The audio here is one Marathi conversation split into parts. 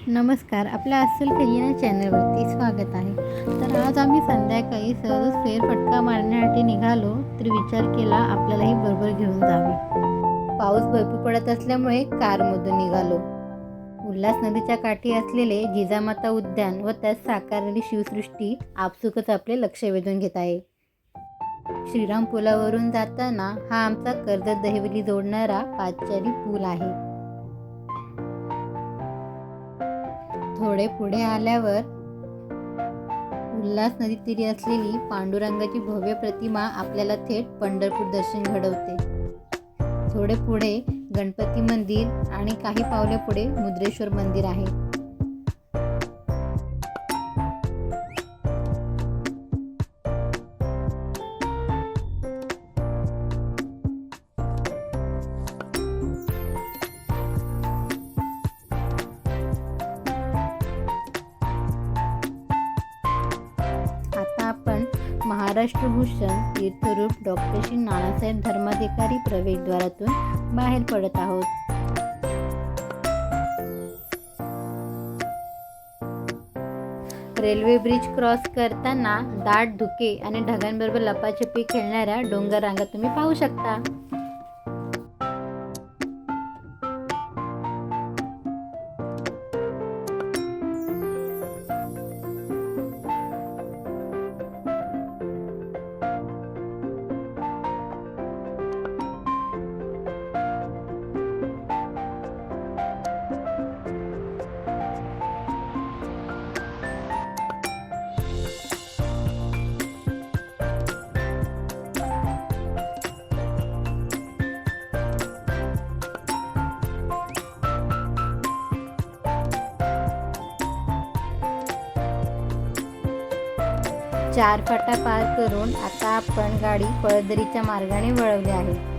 नमस्कार, आपल्या अस्सल खजिना चॅनलवरती स्वागत आहे. तर आज आम्ही संध्याकाळी सहज फेरफटका मारण्यासाठी निघालो, तर विचार केला आपल्यालाही बरोबर घेऊन जावे. पाऊस भरपूर पडत असल्यामुळे कारमधून निघालो. उल्हास नदीच्या काठी असलेले जिजामाता उद्यान व त्यात साकारलेली शिवसृष्टी आपसुकच आपले लक्ष वेधून घेत आहे. श्रीराम पुलावरून जाताना हा आमचा कर्जत दहिवली जोडणारा पादचारी पूल आहे. थोडे पुढे आल्यावर उल्हास नदीतीरी असलेली पांडुरंगाची भव्य प्रतिमा आपल्याला थेट पंढरपूर दर्शन घडवते. थोडे पुढे गणपती मंदिर आणि काही पावले पुढे मुद्रेश्वर मंदिर आहे. आता आपण महाराष्ट्र भूषण तीर्थरूप डॉक्टर श्री नानासाहेब धर्माधिकारी प्रवेशद्वारातून बाहेर पडत आहोत. रेल्वे ब्रिज क्रॉस करताना दाट धुके आणि ढगांबरोबर लपाछपी खेळणाऱ्या डोंगर रांगा तुम्ही पाहू शकता. चार फाटा पार करून आता आपण गाडी पळदरीच्या मार्गाने वळवली आहे.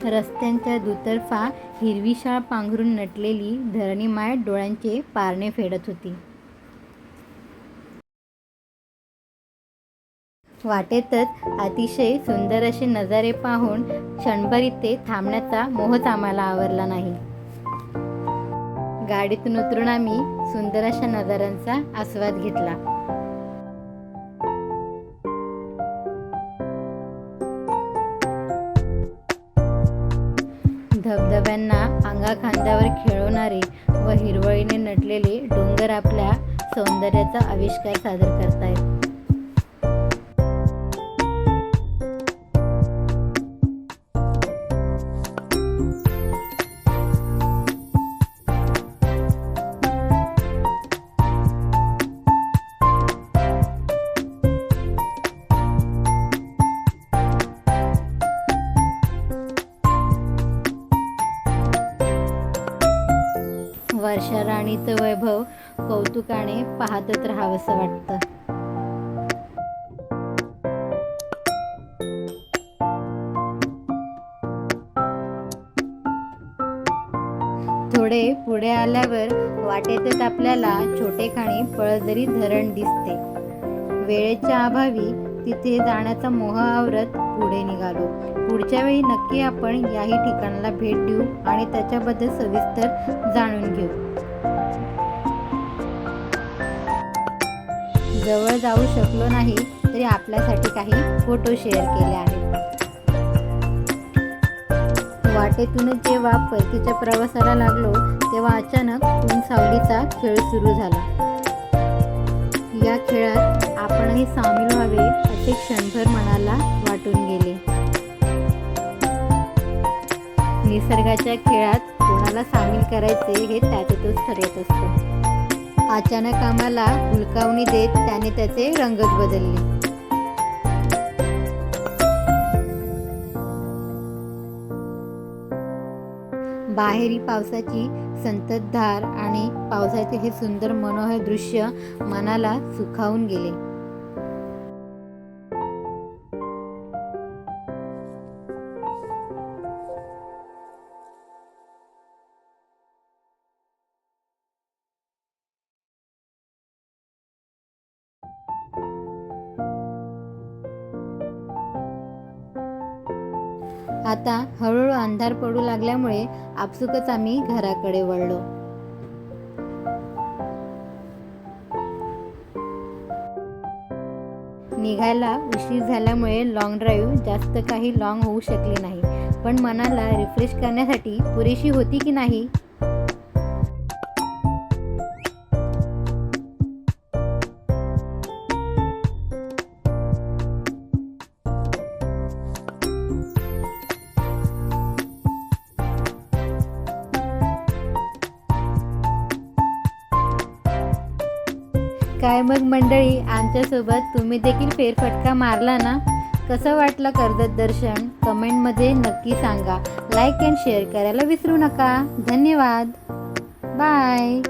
रस्त्यांच्या दुतर्फा हिरवी शाळ पांघरून नटलेली धरणी माय डोळ्यांचे पारणे फेडत होती. वाटेतच अतिशय सुंदर असे नजारे पाहून क्षणभर इथे थांबण्याचा मोहच आम्हाला आवरला नाही. गाडीतून उतरून आम्ही सुंदर अशा नजाऱ्यांचा आस्वाद घेतला. धबधब्यांना अंगाखांद्यावर खेळवणारे व हिरवळीने नटलेले डोंगर आपल्या सौंदर्याचा आविष्कार सादर करतायत. वर्षा राणीचं वैभव कौतुकाने पाहतच राहावंसं वाटतं. थोडे पुढे आल्यावर वाटेतच आपल्याला छोटेखानी पळदरी धरण दिसते. वेळेच्या अभावी तिथे जाण्याचा मोह आवरत पुढे निघालो. पुढच्या वेळी नक्की आपण याही ठिकाणाला भेट देऊ आणि त्याच्याबद्दल सविस्तर जाणून घेऊ. जवळ जाऊ शकलो नाही तरी आपल्यासाठी काही फोटो शेअर केले आहेत. वाटेतूनच जेव्हा परतीच्या प्रवासाला लागलो तेव्हा अचानक ऊन सावलीचा खेळ सुरू झाला. या खेळात आपणही सामील व्हावे असे क्षणभर मनाला वाटून गेले. निसर्गाच्या खेळात कोणाला सामील करायचे हे त्यातच ठरत असते. अचानक आम्हाला हुलकावणी देत त्याने त्याचे रंगच बदलले. बाहेरी पावसाची संततधार आणि पावसाचे हे सुंदर मनोहर दृश्य मनाला सुखावून गेले. आता हळूहळू अंधार पडू लागल्यामुळे आपसुकच आम्ही घराकडे वळलो. निघायला उशीर झाल्यामुळे लॉंग ड्राईव्ह जास्त काही लॉंग होऊ शकली नाही, पण मनाला रिफ्रेश करण्यासाठी पुरेशी होती की नाही. काय मग मंडळी, आमच्यासोबत तुम्ही देखील फेरफटका मारला ना? कसं वाटलं कर्जत दर्शन? कमेंटमध्ये नक्की सांगा. लाईक अँड शेअर करायला विसरू नका. धन्यवाद. बाय.